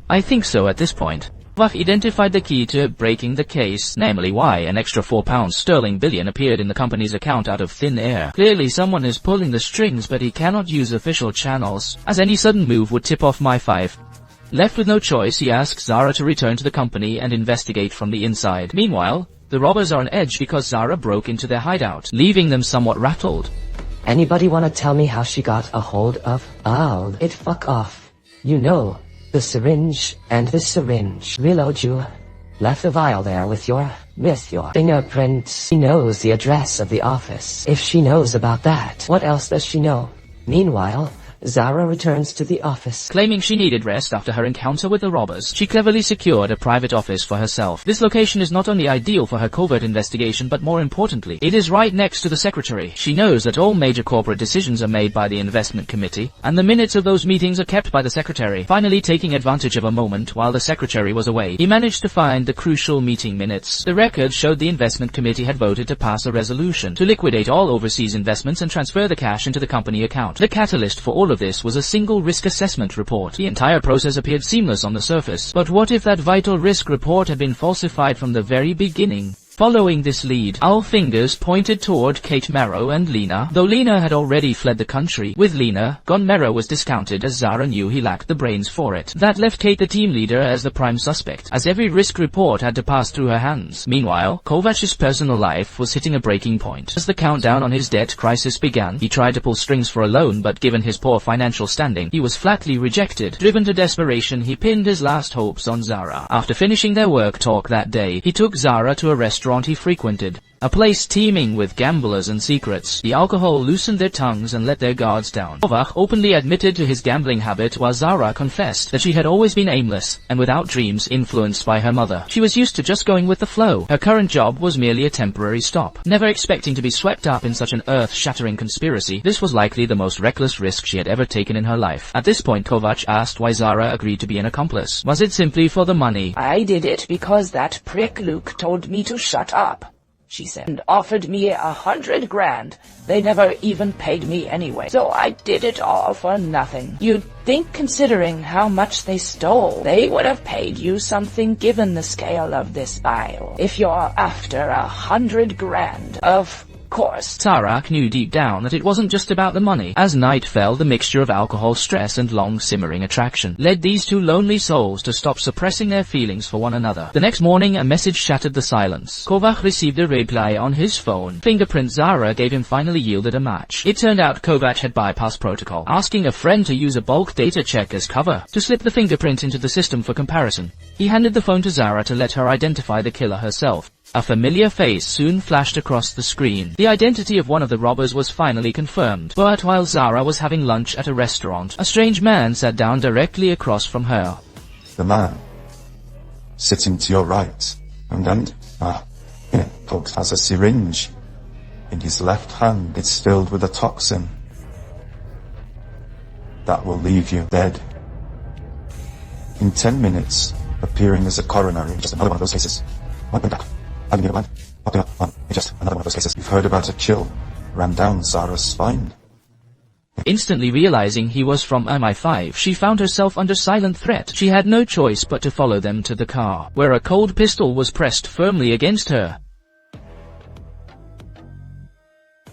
I think so at this point. Kovac identified the key to breaking the case, namely why an extra £4 billion appeared in the company's account out of thin air. Clearly someone is pulling the strings, but he cannot use official channels, as any sudden move would tip off MI5. Left with no choice, he asks Zara to return to the company and investigate from the inside. Meanwhile, the robbers are on edge because Zara broke into their hideout, leaving them somewhat rattled. Anybody wanna tell me how she got a hold of? Oh, it fuck off. You know. The syringe, and the syringe. Reload you. Left the vial there with your fingerprints. She knows the address of the office. If she knows about that, what else does she know? Meanwhile, Zara returns to the office. Claiming she needed rest after her encounter with the robbers, she cleverly secured a private office for herself. This location is not only ideal for her covert investigation, but more importantly, it is right next to the secretary. She knows that all major corporate decisions are made by the investment committee, and the minutes of those meetings are kept by the secretary. Finally, taking advantage of a moment while the secretary was away, he managed to find the crucial meeting minutes. The records showed the investment committee had voted to pass a resolution to liquidate all overseas investments and transfer the cash into the company account. The catalyst for all of this was a single risk assessment report. The entire process appeared seamless on the surface. But what if that vital risk report had been falsified from the very beginning? Following this lead, all fingers pointed toward Kate Merrow and Lena, though Lena had already fled the country. With Lena gone, Merrow was discounted as Zara knew he lacked the brains for it. That left Kate the team leader as the prime suspect, as every risk report had to pass through her hands. Meanwhile, Kovac's personal life was hitting a breaking point. As the countdown on his debt crisis began, he tried to pull strings for a loan, but given his poor financial standing, he was flatly rejected. Driven to desperation, he pinned his last hopes on Zara. After finishing their work talk that day, he took Zara to a restaurant he frequented, a place teeming with gamblers and secrets. The alcohol loosened their tongues and let their guards down. Kovac openly admitted to his gambling habit, while Zara confessed that she had always been aimless and without dreams, influenced by her mother. She was used to just going with the flow. Her current job was merely a temporary stop. Never expecting to be swept up in such an earth-shattering conspiracy, this was likely the most reckless risk she had ever taken in her life. At this point, Kovac asked why Zara agreed to be an accomplice. Was it simply for the money? I did it because that prick Luke told me to shut up, she said, and offered me 100 grand. They never even paid me anyway, so I did it all for nothing. You'd think, considering how much they stole, they would have paid you something given the scale of this vial. If you're after 100 grand, of course. Zara knew deep down that it wasn't just about the money. As night fell, the mixture of alcohol, stress, and long simmering attraction led these two lonely souls to stop suppressing their feelings for one another. The next morning, a message shattered the silence. Kovac received a reply on his phone. Fingerprint Zara gave him finally yielded a match. It turned out Kovac had bypassed protocol, asking a friend to use a bulk data check as cover to slip the fingerprint into the system for comparison. He handed the phone to Zara to let her identify the killer herself. A familiar face soon flashed across the screen. The identity of one of the robbers was finally confirmed. But while Zara was having lunch at a restaurant, a strange man sat down directly across from her. The man sitting to your right, and Pug has a syringe. In his left hand, it's filled with a toxin that will leave you dead. In 10 minutes, appearing as a coroner in just another one of those cases. Just another one of those cases. You've heard about a chill ran down Zara's spine. Instantly realizing he was from MI5, she found herself under silent threat. She had no choice but to follow them to the car, where a cold pistol was pressed firmly against her.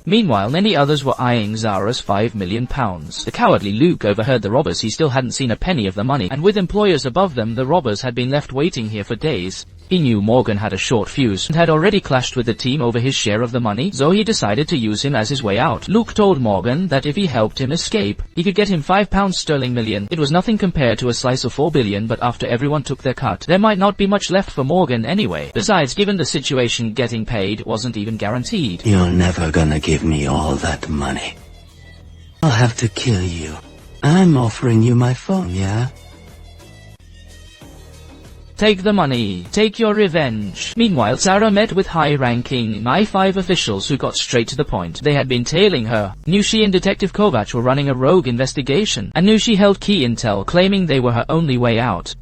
Meanwhile, many others were eyeing Zara's £5 million. The cowardly Luke overheard the robbers. He still hadn't seen a penny of the money, and with employers above them, the robbers had been left waiting here for days. He knew Morgan had a short fuse and had already clashed with the team over his share of the money, so he decided to use him as his way out. Luke told Morgan that if he helped him escape, he could get him £5 million. It was nothing compared to a slice of $4 billion, but after everyone took their cut, there might not be much left for Morgan anyway. Besides, given the situation, getting paid wasn't even guaranteed. You're never gonna give me all that money. I'll have to kill you. I'm offering you my phone, yeah? Take the money. Take your revenge. Meanwhile, Sarah met with high-ranking MI5 officials who got straight to the point. They had been tailing her, knew she and Detective Kovac were running a rogue investigation, and knew she held key intel claiming they were her only way out.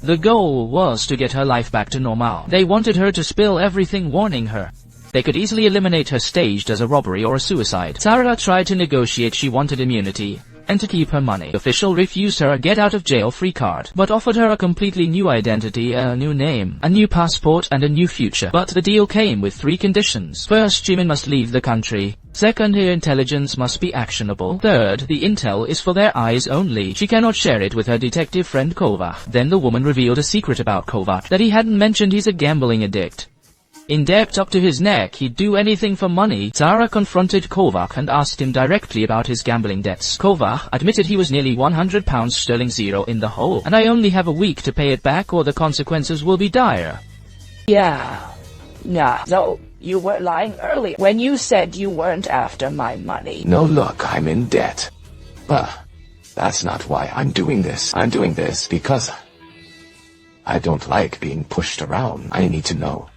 The goal was to get her life back to normal. They wanted her to spill everything, warning her they could easily eliminate her staged as a robbery or a suicide. Sarah tried to negotiate. She wanted immunity and to keep her money. The official refused her a get-out-of-jail-free card, but offered her a completely new identity, a new name, a new passport, and a new future. But the deal came with 3 conditions. First, Jimin must leave the country. Second, her intelligence must be actionable. Third, the intel is for their eyes only. She cannot share it with her detective friend Kovac. Then the woman revealed a secret about Kovac, that he hadn't mentioned he's a gambling addict. In debt up to his neck, he'd do anything for money. Sarah confronted Kovac and asked him directly about his gambling debts. Kovac admitted he was nearly £100 zero in the hole, and I only have a week to pay it back or the consequences will be dire. Yeah. So, you were lying earlier when you said you weren't after my money. No, look, I'm in debt. But that's not why I'm doing this. I'm doing this because I don't like being pushed around. I need to know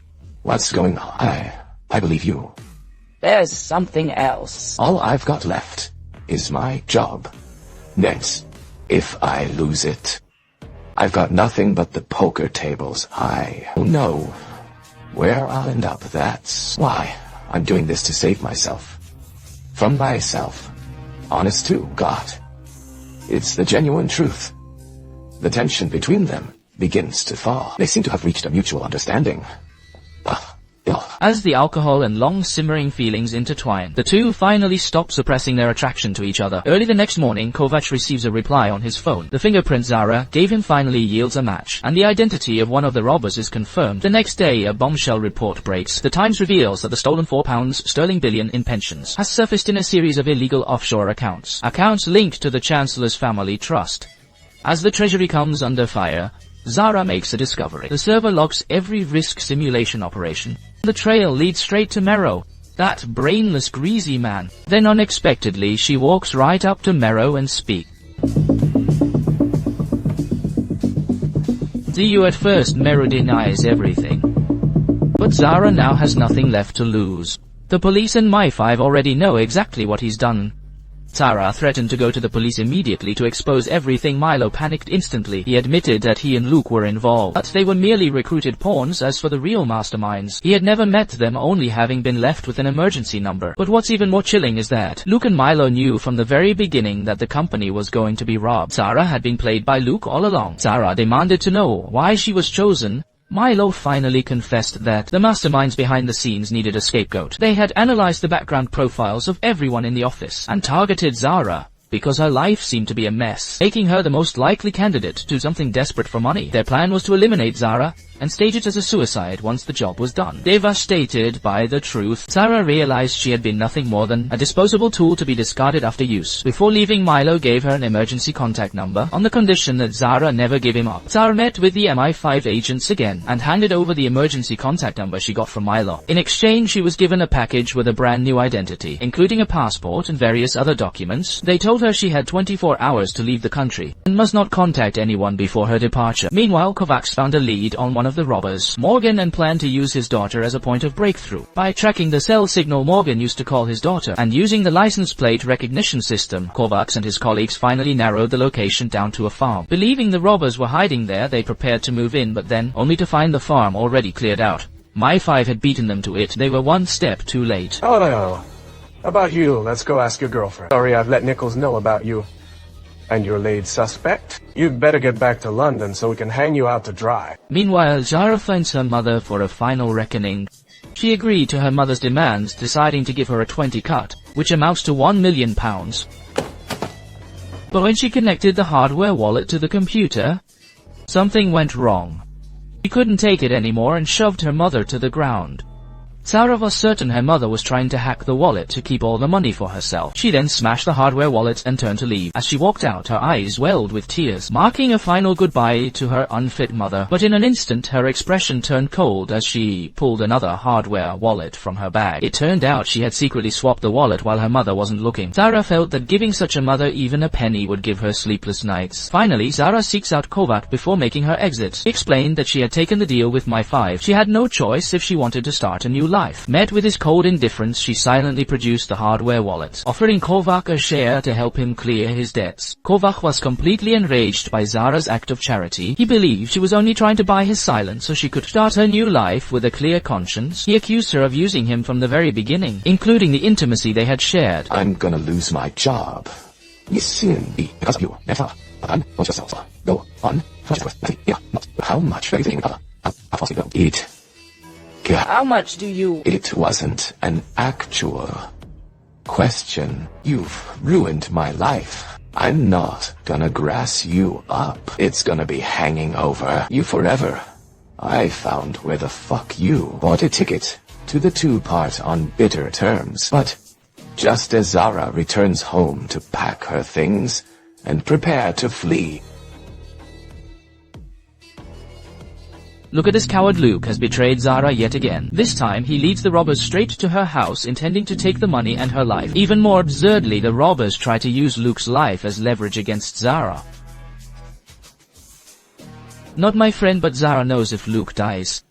what's going on. I believe you. There's something else. All I've got left is my job. Next, if I lose it, I've got nothing but the poker tables. I don't know where I'll end up. That's why I'm doing this, to save myself. From myself. Honest to God. It's the genuine truth. The tension between them begins to thaw. They seem to have reached a mutual understanding. As the alcohol and long simmering feelings intertwine, the two finally stop suppressing their attraction to each other. Early the next morning, Kovac receives a reply on his phone. The fingerprint Zara gave him finally yields a match, and the identity of one of the robbers is confirmed. The next day, a bombshell report breaks. The Times reveals that the stolen £4 billion in pensions has surfaced in a series of illegal offshore accounts linked to the Chancellor's family trust. As the treasury comes under fire, Zara makes a discovery. The server logs every risk simulation operation. The trail leads straight to Mero, that brainless, greasy man. Then unexpectedly, she walks right up to Mero and speaks. See you at first. Mero denies everything. But Zara now has nothing left to lose. The police and MI5 already know exactly what he's done. Zara threatened to go to the police immediately to expose everything. Milo panicked instantly. He admitted that he and Luke were involved, but they were merely recruited pawns. As for the real masterminds, he had never met them, only having been left with an emergency number. But what's even more chilling is that Luke and Milo knew from the very beginning that the company was going to be robbed. Zara had been played by Luke all along. Zara demanded to know why she was chosen. Milo finally confessed that the masterminds behind the scenes needed a scapegoat. They had analyzed the background profiles of everyone in the office and targeted Zara because her life seemed to be a mess, making her the most likely candidate to something desperate for money. Their plan was to eliminate Zara and stage it as a suicide once the job was done. Devastated by the truth, Zara realized she had been nothing more than a disposable tool to be discarded after use. Before leaving, Milo gave her an emergency contact number on the condition that Zara never give him up. Zara met with the MI5 agents again and handed over the emergency contact number she got from Milo. In exchange, she was given a package with a brand new identity, including a passport and various other documents. They told her she had 24 hours to leave the country and must not contact anyone before her departure. Meanwhile, Kovacs found a lead on one of the robbers, Morgan, and planned to use his daughter as a point of breakthrough. By tracking the cell signal Morgan used to call his daughter and using the license plate recognition system, Kovacs and his colleagues finally narrowed the location down to a farm. Believing the robbers were hiding there, they prepared to move in, but then only to find the farm already cleared out. MI5 had beaten them to it. They were one step too late. Hello. How about you? Let's go ask your girlfriend. Sorry, I've let Nichols know about you. And your lead suspect? You'd better get back to London so we can hang you out to dry. Meanwhile, Zara finds her mother for a final reckoning. She agreed to her mother's demands, deciding to give her a 20 cut, which amounts to £1 million. But when she connected the hardware wallet to the computer, something went wrong. She couldn't take it anymore and shoved her mother to the ground. Zara was certain her mother was trying to hack the wallet to keep all the money for herself. She then smashed the hardware wallet and turned to leave. As she walked out, her eyes welled with tears, marking a final goodbye to her unfit mother. But in an instant, her expression turned cold as she pulled another hardware wallet from her bag. It turned out she had secretly swapped the wallet while her mother wasn't looking. Zara felt that giving such a mother even a penny would give her sleepless nights. Finally, Zara seeks out Kovac before making her exit. She explained that she had taken the deal with My5. She had no choice if she wanted to start a new life. Met with his cold indifference, she silently produced the hardware wallet, offering Kovac a share to help him clear his debts. Kovac was completely enraged by Zara's act of charity. He believed she was only trying to buy his silence so she could start her new life with a clear conscience. He accused her of using him from the very beginning, including the intimacy they had shared. I'm gonna lose my job. Because of you. Never. Go on. How much do you think? It. How much do you... It wasn't an actual question. You've ruined my life. I'm not gonna grass you up. It's gonna be hanging over you forever. I found where the fuck you bought a ticket to the two-part on bitter terms. But just as Zara returns home to pack her things and prepare to flee, Look at this coward. Luke has betrayed Zara yet again. This time, he leads the robbers straight to her house, intending to take the money and her life. Even more absurdly, the robbers try to use Luke's life as leverage against Zara. Not my friend, but Zara knows if Luke dies,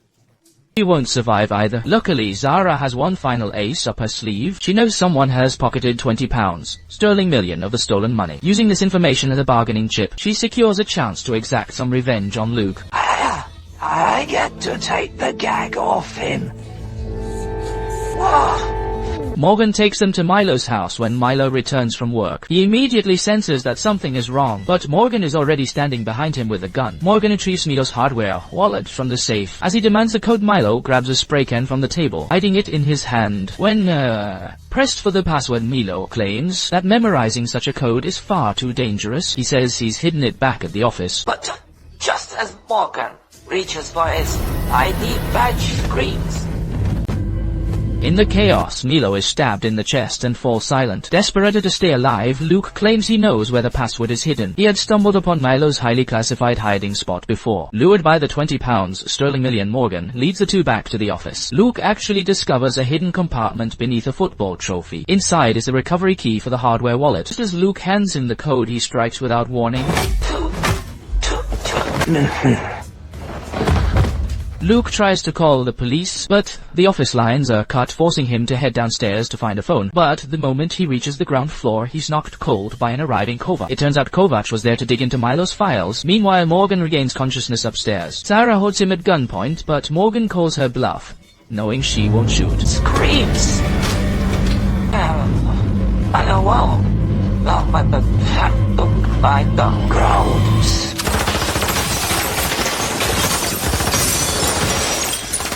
he won't survive either. Luckily, Zara has one final ace up her sleeve. She knows someone has pocketed £20 sterling of the stolen money. Using this information as a bargaining chip, she secures a chance to exact some revenge on Luke. I get to take the gag off him. Morgan takes them to Milo's house when Milo returns from work. He immediately senses that something is wrong, but Morgan is already standing behind him with a gun. Morgan retrieves Milo's hardware wallet from the safe. As he demands the code, Milo grabs a spray can from the table, hiding it in his hand. When, pressed for the password, Milo claims that memorizing such a code is far too dangerous. He says he's hidden it back at the office. But just as Morgan reaches for his ID badge, screams. In the chaos, Milo is stabbed in the chest and falls silent. Desperate to stay alive, Luke claims he knows where the password is hidden. He had stumbled upon Milo's highly classified hiding spot before. Lured by the £20 sterling, Morgan leads the two back to the office. Luke actually discovers a hidden compartment beneath a football trophy. Inside is the recovery key for the hardware wallet. Just as Luke hands him the code, he strikes without warning. Luke tries to call the police, but the office lines are cut, forcing him to head downstairs to find a phone. But the moment he reaches the ground floor, he's knocked cold by an arriving Kovac. It turns out Kovac was there to dig into Milo's files. Meanwhile, Morgan regains consciousness upstairs. Sarah holds him at gunpoint, but Morgan calls her bluff, knowing she won't shoot. Screams. I know well. By the grounds.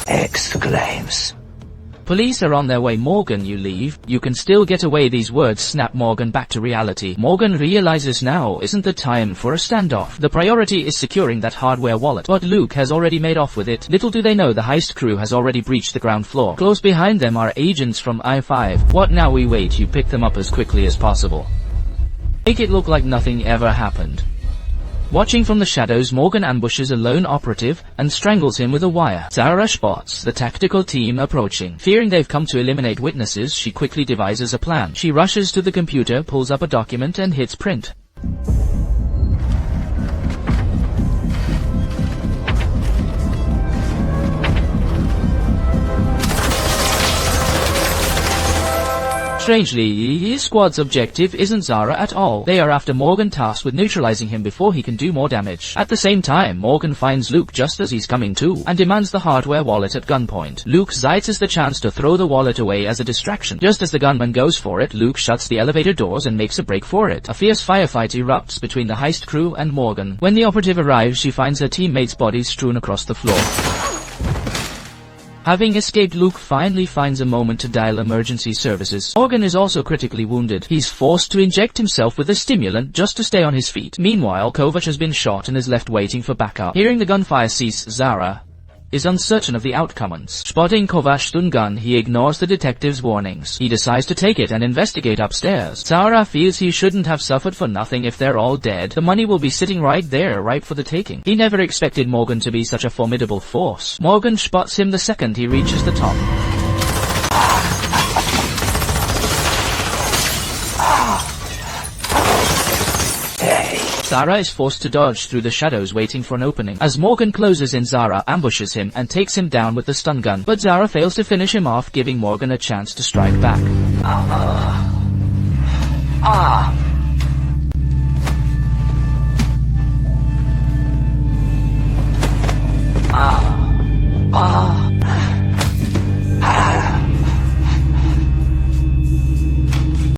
Exclaims. Police are on their way. Morgan, you leave. You can still get away. These words snap Morgan back to reality. Morgan realizes now isn't the time for a standoff. The priority is securing that hardware wallet. But Luke has already made off with it. Little do they know the heist crew has already breached the ground floor. Close behind them are agents from I-5. What now? We wait. You pick them up as quickly as possible. Make it look like nothing ever happened. Watching from the shadows, Morgan ambushes a lone operative and strangles him with a wire. Zara spots the tactical team approaching. Fearing they've come to eliminate witnesses, she quickly devises a plan. She rushes to the computer, pulls up a document, and hits print. Strangely, his squad's objective isn't Zara at all. They are after Morgan, tasked with neutralizing him before he can do more damage. At the same time, Morgan finds Luke just as he's coming to, and demands the hardware wallet at gunpoint. Luke seizes the chance to throw the wallet away as a distraction. Just as the gunman goes for it, Luke shuts the elevator doors and makes a break for it. A fierce firefight erupts between the heist crew and Morgan. When the operative arrives, she finds her teammates' bodies strewn across the floor. Having escaped, Luke finally finds a moment to dial emergency services. Morgan is also critically wounded. He's forced to inject himself with a stimulant just to stay on his feet. Meanwhile, Kovac has been shot and is left waiting for backup. Hearing the gunfire cease, Zara is uncertain of the outcome. Spotting Kovach's stun gun, he ignores the detective's warnings. He decides to take it and investigate upstairs. Zara feels he shouldn't have suffered for nothing. If they're all dead, the money will be sitting right there, ripe for the taking. He never expected Morgan to be such a formidable force. Morgan spots him the second he reaches the top. Zara is forced to dodge through the shadows, waiting for an opening. As Morgan closes in, Zara ambushes him and takes him down with the stun gun, but Zara fails to finish him off, giving Morgan a chance to strike back.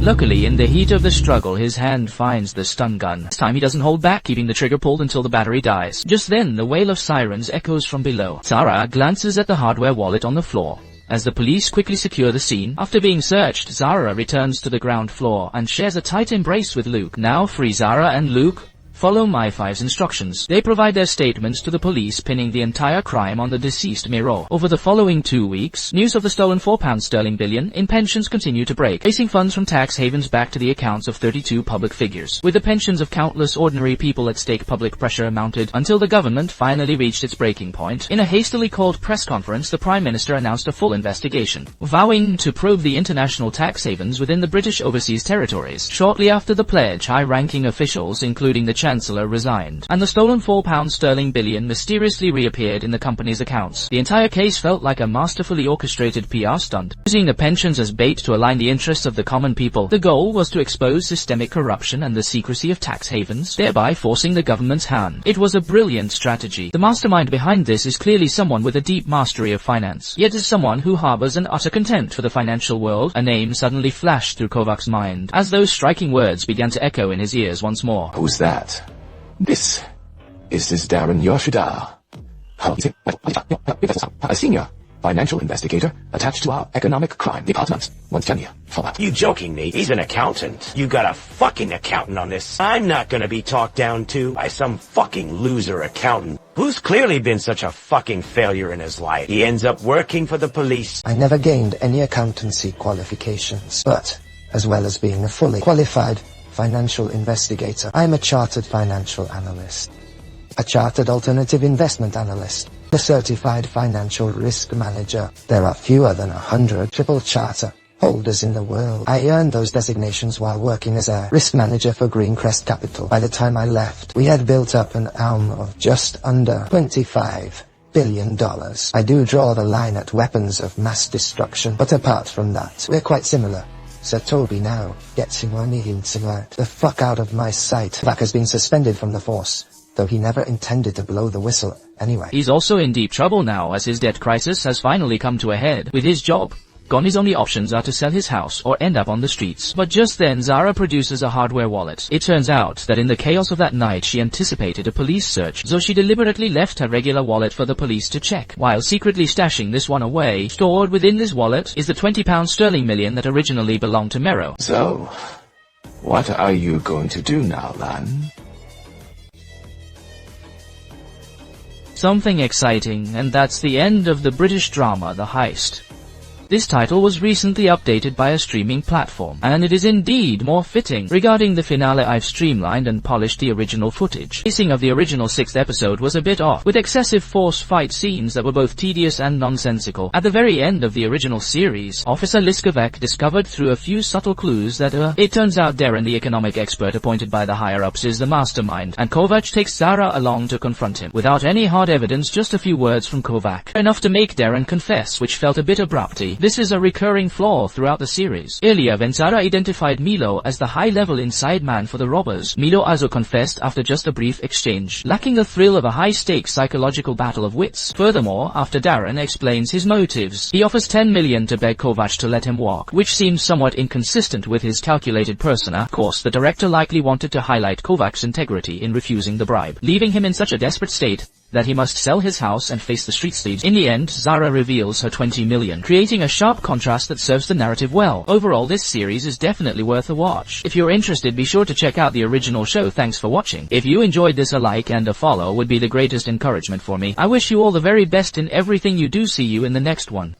Luckily, in the heat of the struggle, his hand finds the stun gun. This time he doesn't hold back, keeping the trigger pulled until the battery dies. Just then, the wail of sirens echoes from below. Zara glances at the hardware wallet on the floor. As the police quickly secure the scene, after being searched, Zara returns to the ground floor and shares a tight embrace with Luke. Now free Zara and Luke. Follow My-5's instructions. They provide their statements to the police, pinning the entire crime on the deceased Miro. Over the following 2 weeks, news of the stolen £4 billion in pensions continue to break, tracing funds from tax havens back to the accounts of 32 public figures. With the pensions of countless ordinary people at stake, public pressure mounted until the government finally reached its breaking point. In a hastily called press conference, the Prime Minister announced a full investigation, vowing to probe the international tax havens within the British overseas territories. Shortly after the pledge, high-ranking officials, including the Chancellor, resigned, and the stolen £4 billion mysteriously reappeared in the company's accounts. The entire case felt like a masterfully orchestrated PR stunt, using the pensions as bait to align the interests of the common people. The goal was to expose systemic corruption and the secrecy of tax havens, thereby forcing the government's hand. It was a brilliant strategy. The mastermind behind this is clearly someone with a deep mastery of finance, yet as someone who harbors an utter contempt for the financial world, a name suddenly flashed through Kovach's mind, as those striking words began to echo in his ears once more. Who's that? This is Darren Yoshida, a senior financial investigator attached to our economic crime department. What can you follow? You joking me? He's an accountant. You got a fucking accountant on this. I'm not gonna be talked down to by some fucking loser accountant who's clearly been such a fucking failure in his life. He ends up working for the police. I never gained any accountancy qualifications, but as well as being a fully qualified financial investigator, I'm a chartered financial analyst, a chartered alternative investment analyst, a certified financial risk manager. There are fewer than 100 triple charter holders in the world. I earned those designations while working as a risk manager for Greencrest Capital. By the time I left, we had built up an arm of just under $25 billion. I do draw the line at weapons of mass destruction, but apart from that, we're quite similar. Sir Toby now gets him money the fuck out of my sight. Kovach has been suspended from the force, though he never intended to blow the whistle anyway. He's also in deep trouble now, as his debt crisis has finally come to a head. With his job gone, his only options are to sell his house or end up on the streets. But just then, Zara produces a hardware wallet. It turns out that in the chaos of that night, she anticipated a police search, so she deliberately left her regular wallet for the police to check, while secretly stashing this one away. Stored within this wallet is the £20 million that originally belonged to Mero. So, what are you going to do now, Lan? Something exciting, and that's the end of the British drama The Heist. This title was recently updated by a streaming platform, and it is indeed more fitting. Regarding the finale, I've streamlined and polished the original footage. Pacing of the original 6th episode was a bit off, with excessive force fight scenes that were both tedious and nonsensical. At the very end of the original series, Officer Liskovac discovered through a few subtle clues that it turns out Darren, the economic expert appointed by the higher-ups, is the mastermind, and Kovach takes Zara along to confront him. Without any hard evidence, just a few words from Kovach, enough to make Darren confess, which felt a bit abrupt. This is a recurring flaw throughout the series. Earlier, when Zara identified Milo as the high-level inside man for the robbers, Milo also confessed after just a brief exchange, lacking the thrill of a high-stakes psychological battle of wits. Furthermore, after Darren explains his motives, he offers $10 million to beg Kovach to let him walk, which seems somewhat inconsistent with his calculated persona. Of course, the director likely wanted to highlight Kovach's integrity in refusing the bribe, leaving him in such a desperate state that he must sell his house and face the street thieves. In the end, Zara reveals her 20 million, creating a sharp contrast that serves the narrative well. Overall, this series is definitely worth a watch. If you're interested, be sure to check out the original show. Thanks for watching. If you enjoyed this, a like and a follow would be the greatest encouragement for me. I wish you all the very best in everything you do. See you in the next one.